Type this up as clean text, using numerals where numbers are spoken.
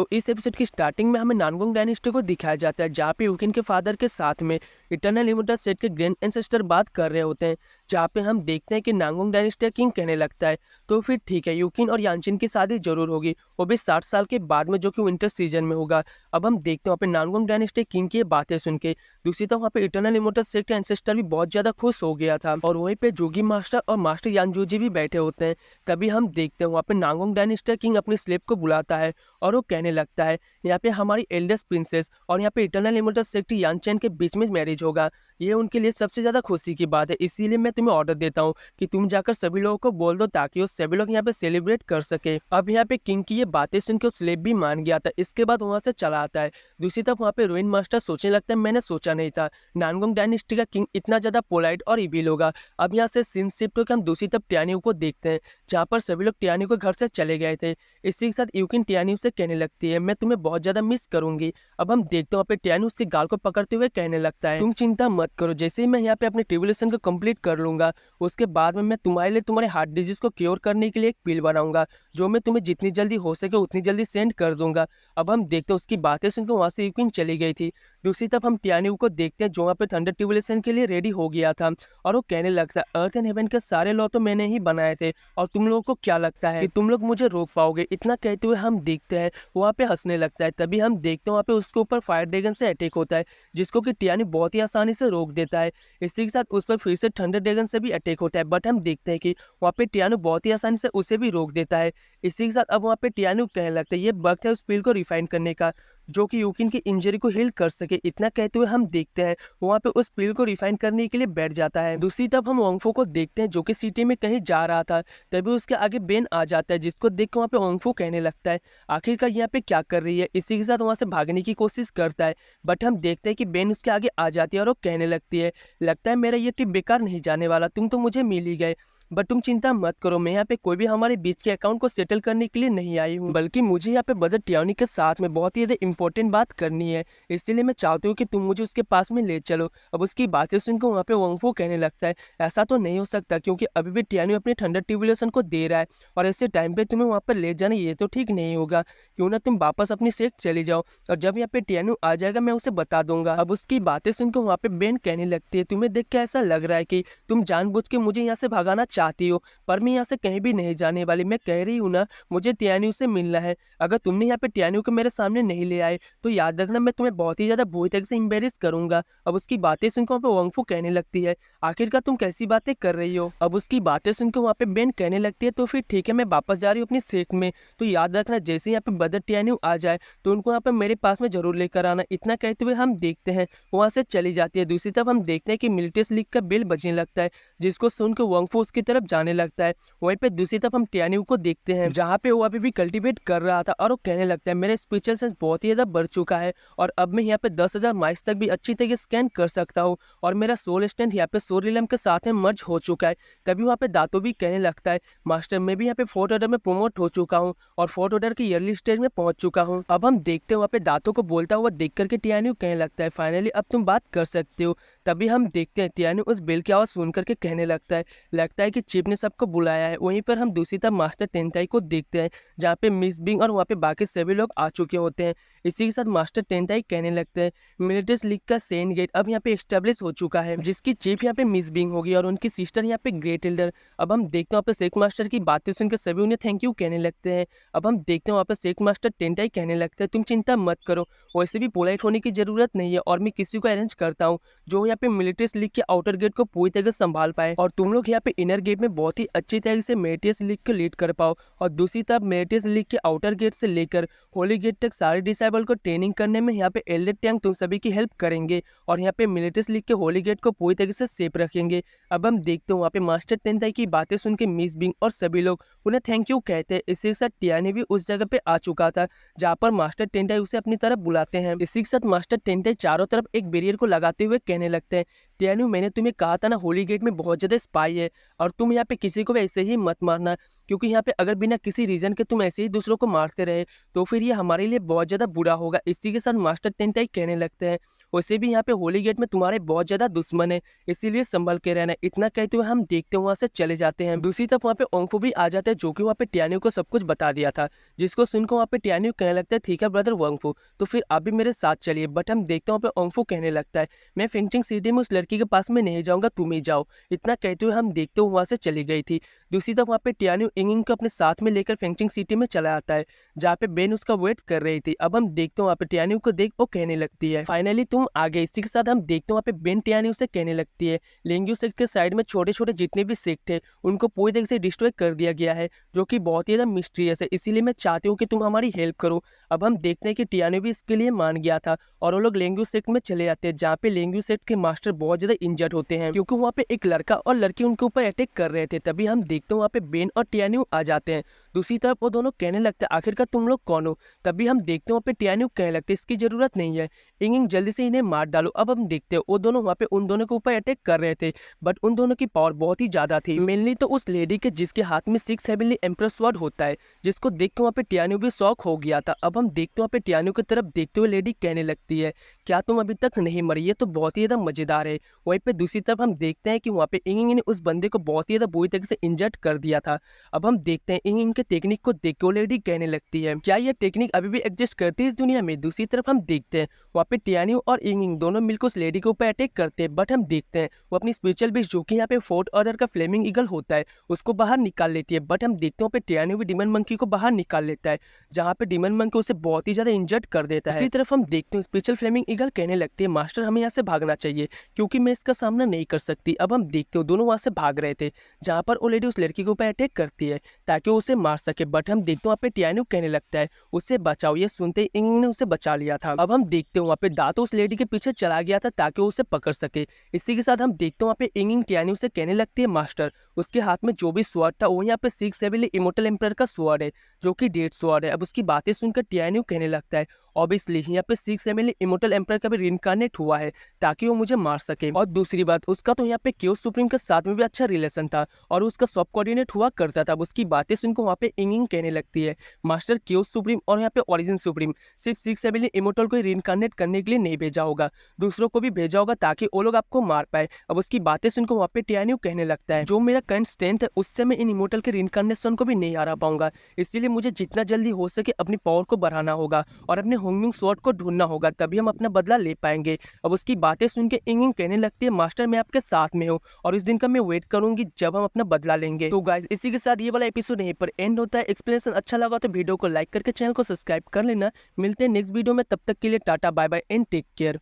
इस एपिसोड की स्टार्टिंग में हमें नानगोंग डायनेस्टी को दिखाया जाता है, जहाँ पे यूकिन के फादर के साथ में इटर्नल इमोर्टल सेट के ग्रैंड एंसेस्टर बात कर रहे होते हैं, जहाँ पे हम देखते हैं कि नानगोंग डायनेस्टी किंग कहने लगता है तो फिर ठीक है, यूकिन और यानचिन की शादी जरूर होगी, वो भी 60 साल के बाद में, जो कि विंटर सीजन में होगा। अब हम देखते हैं वहाँ पे नानगोंग डायनेस्टी किंग की ये बातें सुन के दूसरी तरफ वहाँ पे इटर्नल इमोर्टल सेट के एंसेस्टर भी बहुत ज्यादा खुश हो गया था, और वहीं पे जोगी मास्टर और मास्टर यानजूजी भी बैठे होते हैं। तभी हम देखते हैं वहाँ पे नानगोंग डायनेस्टी किंग अपनी स्लेव को बुलाता है और वो कहने लगता है यहाँ पे हमारी एल्डेस्ट प्रिंसेस और यहाँ पे इटर्नल इमोर्टल सेक्रेटरी यानचैन के बीच में मैरिज होगा। ये उनके लिए सबसे ज्यादा खुशी की बात है, इसीलिए मैं तुम्हें ऑर्डर देता हूँ कि तुम जाकर सभी लोगों को बोल दो ताकि वो सभी लोग यहाँ पे सेलिब्रेट कर सके। अब यहाँ पे किंग की ये बातें सुनकर स्लेव भी मान गया था। इसके बाद वहाँ से चला आता है। दूसरी तरफ वहाँ पे रोइन मास्टर सोचने लगता है, मैंने सोचा नहीं था नानगोंग डायनेस्टी का किंग इतना ज्यादा पोलाइट और इविल होगा। अब यहाँ से सीन शिफ्ट होकर हम दूसरी तरफ टियानियों को देखते हैं, जहाँ पर सभी लोग टियानियों के घर से चले गए थे। इसी के साथ यूकिन टियानियों से कहने लगती है, मैं तुम्हें बहुत ज्यादा मिस करूंगी। अब हम देखते हैं वहाँ पे टियानियों उसके गाल को पकड़ते हुए कहने लगता है, तुम चिंता मत करो, जैसे ही मैं यहाँ पे अपने ट्रिब्यूलेशन को कंप्लीट कर लूंगा उसके बाद में मैं तुम्हारे लिए तुम्हारे हार्ट डिजीज को क्योर करने के लिए एक पिल बनाऊंगा, जो मैं तुम्हें जितनी जल्दी हो सके उतनी जल्दी सेंड कर दूंगा। अब हम देखते हैं उसकी बातें सुनकर वहाँ से यूकिन चली गई थी। दूसरी तरफ हम टियानियों को देखते हैं जो वहाँ पे थंडर ट्रिब्यूलेशन के लिए रेडी हो गया था, और वो कहने लगता है, अर्थ एंड हेवन के सारे लॉ तो मैंने ही बनाए थे, और तुम लोगों को क्या लगता है कि तुम लोग मुझे रोक पाओगे? इतना कहते हुए हम देखते हैं वहाँ पे हंसने लगता है। तभी हम देखते हैं वहाँ पे उसके ऊपर फायर ड्रैगन से अटैक होता है, जिसको कि टियानी बहुत ही आसानी से रोक देता है। इसी के साथ उस पर फिर से थंडर ड्रैगन से भी अटैक होता है, बट हम देखते हैं कि वहाँ पे टियानो बहुत ही आसानी से उसे भी रोक देता है। इसी के साथ अब वहाँ पे टियानो कहने लगता है, ये वक्त है उस पिल को रिफाइन करने का, जो कि यूकिन की इंजरी को हील कर सके। इतना कहते हुए हम देखते हैं वहाँ पे उस पिल को रिफाइन करने के लिए बैठ जाता है। दूसरी तरफ हम ओंगफो को देखते हैं जो कि सिटी में कहीं जा रहा था। तभी उसके आगे बेन आ जाता है, जिसको देख के वहाँ पे ओंगफो कहने लगता है, आखिरकार यहाँ पे क्या कर रही है। इसी के साथ वहाँ से भागने की कोशिश करता है, बट हम देखते हैं कि बेन उसके आगे आ जाती है और वो कहने लगती है, लगता है मेरा ये ट्रिप बेकार नहीं जाने वाला, तुम तो मुझे मिल ही गए, बट तुम चिंता मत करो, मैं यहाँ पे कोई भी हमारे बीच के अकाउंट को सेटल करने के लिए नहीं आई हूँ, बल्कि मुझे यहाँ पे ब्रदर टियानी के साथ में बहुत ही ज्यादा इंपॉर्टेंट बात करनी है, इसलिए मैं चाहती हूँ कि तुम मुझे उसके पास में ले चलो। अब उसकी बातें सुनकर वहाँ पे वंगफू कहने लगता है, ऐसा तो नहीं हो सकता, क्योंकि अभी भी टियानी अपने थंडर ट्रिब्यूलेशन को दे रहा है, और ऐसे टाइम पे तुम्हें वहाँ पर ले जाना ये तो ठीक नहीं होगा, क्यों ना तुम वापस अपनी सेट चले जाओ, और जब यहाँ पे टियानी आ जाएगा मैं उसे बता दूंगा। अब उसकी बातें सुनकर वहाँ पे बेन कहने लगती है, तुम्हें देख के ऐसा लग रहा है कि तुम जानबूझ के मुझे यहाँ से भगाना चाहती हो, पर मैं यहाँ से कहीं भी नहीं जाने वाली। मैं कह रही हूँ ना, मुझे टियानियों से मिलना है। अगर तुमने यहाँ पे टियानियों को मेरे सामने नहीं ले आए तो याद रखना मैं तुम्हें बहुत ही ज्यादा बुरी तरह से एम्बेरस करूंगा। अब उसकी बातें सुनकर वहाँ पे वंगफू कहने लगती है, आखिरकार तुम कैसी बातें कर रही हो? अब उसकी बातें सुनकर वहाँ पे बेन कहने लगती है, तो फिर ठीक है, मैं वापस जा रही हूँ अपनी सेक में, तो याद रखना जैसे यहाँ पे ब्रदर टियानियों आ जाए तो उनको यहाँ पे मेरे पास में जरूर लेकर आना। इतना कहते हुए हम देखते हैं वहाँ से चली जाती है। दूसरी तरफ हम देखते हैं कि मिलिट्रीज लीग का बेल बजने लगता है, जिसको सुनकर वंगफू उसकी तरफ जाने लगता है। वहीं पे दूसरी तरफ हम टियानियों को देखते हैं, जहाँ पे वो अभी भी कल्टीवेट कर रहा था, और वो कहने लगता है, मेरा स्पिरिचुअल सेंस बहुत ही ज्यादा बढ़ चुका है, और अब मैं यहाँ पे 10,000 माइल्स तक भी अच्छी तरह स्कैन कर सकता हूँ, और मेरा सोल स्टैंड यहाँ पे सोल रिलम के साथ में मर्ज हो चुका है। तभी वहाँ पे दातो भी कहने लगता है, मास्टर मैं भी यहाँ पे फोर्थ ऑर्डर में प्रमोट हो चुका हूँ, और फोर्थ ऑर्डर की ईयरली स्टेज में पहुंच चुका हूँ। अब हम देखते हैं वहाँ पे दातो को बोलता हुआ देख करके टियानियों कहने लगता है, फाइनली अब तुम बात कर सकते हो। तभी हम देखते हैं टियानियों उस बेल की आवाज सुन करके कहने लगता है कि चिप ने सबको बुलाया है। वहीं पर हम दूसरी तरफ मास्टर टेंटाई को देखते हैं, जहाँ पे मिस बिंग और वहाँ पे बाकी सभी लोग आ चुके होते हैं। इसी के साथ मास्टर टेंटाई कहने लगते हैं, मिलिट्रीज लीग का सेन गेट अब यहाँ पे एस्टेब्लिश हो चुका है, जिसकी चीफ यहाँ पे मिस बिंग होगी और उनकी सिस्टर यहाँ पे ग्रेट एल्डर। अब हम देखते हैं वहाँ पे शेख मास्टर की बातें सुनकर सभी उन्हें थैंक यू कहने लगते हैं। अब हम देखते हैं वहाँ पे शेख मास्टर टेंटाई कहने लगते हैं, तुम चिंता मत करो, वैसे भी पोलाइट होने की जरूरत नहीं है, और मैं किसी को अरेंज करता हूँ जो यहाँ पे मिलिट्रीज लीग के आउटर गेट को पूरी तरह से संभाल पाए, और तुम लोग यहाँ पे इनर गेट में बहुत ही अच्छी तरह से मेटियस लीग को लीड कर पाओ, और दूसरी तरफ मेटियस लीग के आउटर गेट से लेकर होली गेट तक सारे डिसेबल को ट्रेनिंग करने में यहाँ पे एल्डर टैंक तुम सभी की हेल्प करेंगे, और यहाँ पे मिलिट्रीज लीग के होली गेट को पूरी तरह से सेफ रखेंगे। अब हम देखते हैं वहाँ पे मास्टर टेंटाई की बातें सुन के मिस बिंग और सभी लोग उन्हें थैंक यू कहते हैं। इसी के साथ टियानी भी उस जगह पे आ चुका था जहाँ पर मास्टर टेंटाई उसे अपनी तरफ बुलाते हैं। इसी के साथ मास्टर टेंटाई चारों तरफ एक बैरियर को लगाते हुए कहने लगते हैं, टियानी मैंने तुम्हें कहा था ना, होली गेट में बहुत ज्यादा स्पाई है, और तुम यहाँ पे किसी को भी ऐसे ही मत मारना, क्योंकि यहाँ पे अगर बिना किसी रीजन के तुम ऐसे ही दूसरों को मारते रहे तो फिर ये हमारे लिए बहुत ज्यादा बुरा होगा। इसी के साथ मास्टर टेंटाई कहने लगते हैं, वैसे भी यहाँ पे होली गेट में तुम्हारे बहुत ज्यादा दुश्मन है, इसीलिए संभल के रहना। इतना कहते हुए हम देखते वहां से चले जाते हैं। दूसरी तरफ वहाँ पे ओंगफू भी आ जाता है, जो कि वहाँ पे टियान्यू को सब कुछ बता दिया था, जिसको सुनकर वहाँ पे टियान्यू कहने लगता है ठीक है ब्रदर वंगफू, तो फिर आप भी मेरे साथ चलिए। बट हम देखते हैं वहाँ पे ओंगफू कहने लगता है मैं फेंचिंग सिटी में उस लड़की के पास में नहीं जाऊंगा, तुम ही जाओ। इतना कहते हुए हम देखते हुए वहाँ से चली गई थी। दूसरी तरफ वहाँ पे टियान्यू इंगिंग को अपने साथ में लेकर फेंचिंग सिटी में चला आता है, जहाँ पे बेन उसका वेट कर रही थी। अब हम देखते हैं वहाँ पे टियान्यू को देख वो कहने लगती है फाइनली तुम आ गए। इसी के साथ हम देखते हैं वहाँ पे बेन टियान्यू से कहने लगती है लेंग्यू सेक्ट के साइड में छोटे छोटे जितने भी सेक्ट है उनको पूरी तरह से डिस्ट्रॉय कर दिया गया है, जो कि बहुत ही ज्यादा मिस्टीरियस है, इसीलिए मैं चाहती हूँ कि तुम हमारी हेल्प करो। अब हम देखते हैं कि टियान्यू भी इसके लिए मान गया था और वो लोग लेंग्यू सेक्ट में चले जाते हैं, जहाँ पे लेंग्यू सेक्ट के मास्टर बहुत ज्यादा इंजर्ड होते हैं, क्योंकि वहाँ पे एक लड़का और लड़की उनके ऊपर अटैक कर रहे थे। तभी हम देखते हैं वहाँ पे बेन और टियान्यू आ जाते हैं। दूसरी तरफ वो दोनों कहने लगते हैं आखिरकार तुम लोग कौन हो। तभी हम देखते हैं वहाँ पे टियान्यू कहने लगते हैं इसकी जरूरत नहीं है, इंगिंग जल्दी से इन्हें मार डालो। अब हम देखते हैं वो दोनों वहाँ पे उन दोनों के ऊपर अटैक कर रहे थे, बट उन दोनों की पावर बहुत ही ज्यादा थी, मेनली तो उस लेडी के जिसके हाथ में 6 हेवनली एम्परर स्वॉर्ड होता है, जिसको देख के वहाँ पे टियान्यू भी शॉक हो गया था। अब हम देखते हैं वहाँ पे टियान्यू की तरफ देखते हुए लेडी कहने लगती है क्या तुम अभी तक नहीं मरी, ये तो बहुत ही ज्यादा मजेदार है। वहीं पे दूसरी तरफ हम देखते हैं कि वहाँ पे इंगिंग ने उस बंदे को बहुत ही ज्यादा बुरी तरीके से इंजर्ड कर दिया था। अब हम देखते हैं इंगिंग के टेक्निक को देख के वो लेडी कहने लगती है क्या यह टेक्निक अभी भी एग्जिस्ट करती है इस दुनिया में। दूसरी तरफ हम देखते हैं वहाँ पे टियान्यू और इंगिंग दोनों मिलकर उस लेडी के ऊपर अटैक करते हैं, बट हम देखते हैं वो अपनी स्पिरिचुअल बीस्ट जो कि यहाँ पे फोर्थ ऑर्डर का फ्लेमिंग ईगल होता है उसको बाहर निकाल लेती है, बट हम देखते हैं वहाँ पे टियान्यू भी डीमन मंकी को बाहर निकाल लेता है, जहाँ पे डीमन मंकी उसे बहुत ही ज्यादा इंजर्ड कर देता है। इसी तरफ हम देखते हैं स्पिरिचुअल फ्लेमिंग ईगल कहने लगती है मास्टर हमें यहाँ से भागना चाहिए क्योंकि मैं इसका सामना नहीं कर सकती। अब हम देखते हो दोनों वहाँ से भाग रहे थे, जहाँ पर वो लेडी उस लड़की के ऊपर अटैक करती है ताकि वो उसे मार सके, बट हम देखते हो वहाँ पे टियान्यू कहने लगता है उससे बचाओ। ये सुनते ही इंगिंग ने उसे बचा लिया था। अब हम देखते हो वहाँ पे दातो उस लेडी के पीछे चला गया था ताकि वो उसे पकड़ सके। इसी के साथ हम देखते हो वहाँ पे इंगिंग टियान्यू से कहने लगती है मास्टर उसके हाथ में जो भी स्वॉर्ड था वो यहाँ पे 6 हेवनली इमोर्टल एम्परर का स्वॉर्ड है, जो कि डेड स्वॉर्ड है। अब उसकी बातें सुनकर टियान्यू कहने लगता है ऑब्वियसली यहाँ पे 6 हेवनली इमोर्टल एम्परर का भी रिइंकार्नेट हुआ है ताकि वो मुझे मार सके। और दूसरी बात उसका तो यहाँ पे केओस सुप्रीम के साथ में भी अच्छा रिलेशन था और उसका सब कोऑर्डिनेट हुआ करता था। अब उसकी बातें सुनकर वहाँ पे इंगिंग कहने लगती है मास्टर केओस सुप्रीम और यहाँ पे ओरिजिन सुप्रीम सिर्फ 6 हेवनली इमोर्टल को रिइंकार्नेट करने के लिए नहीं भेजा होगा, दूसरों को भी भेजा होगा ताकि वो लोग आपको मार पाए। अब उसकी बातें सुनकर वहाँ पे टियान्यू कहने लगता है जो मेरा करंट स्ट्रेंथ है उससे मैं इन इमोर्टल के रिइंकार्नेशन को भी नहीं हरा पाऊंगा, इसीलिए मुझे जितना जल्दी हो सके अपनी पावर को बढ़ाना होगा और अपने होंगमिंग स्वॉर्ड को ढूंढना होगा, तभी हम अपना बदला ले पाएंगे। अब उसकी बातें सुन के इंगिंग कहने लगती है मास्टर मैं आपके साथ में हूँ और इस दिन का मैं वेट करूंगी जब हम अपना बदला लेंगे। तो गाइस इसी के साथ ये वाला एपिसोड यहीं पर एंड होता है। एक्सप्लेनेशन अच्छा लगा तो वीडियो को लाइक करके चैनल को सब्सक्राइब कर लेना। मिलते हैं नेक्स्ट वीडियो में, तब तक के लिए tata bye bye and take care.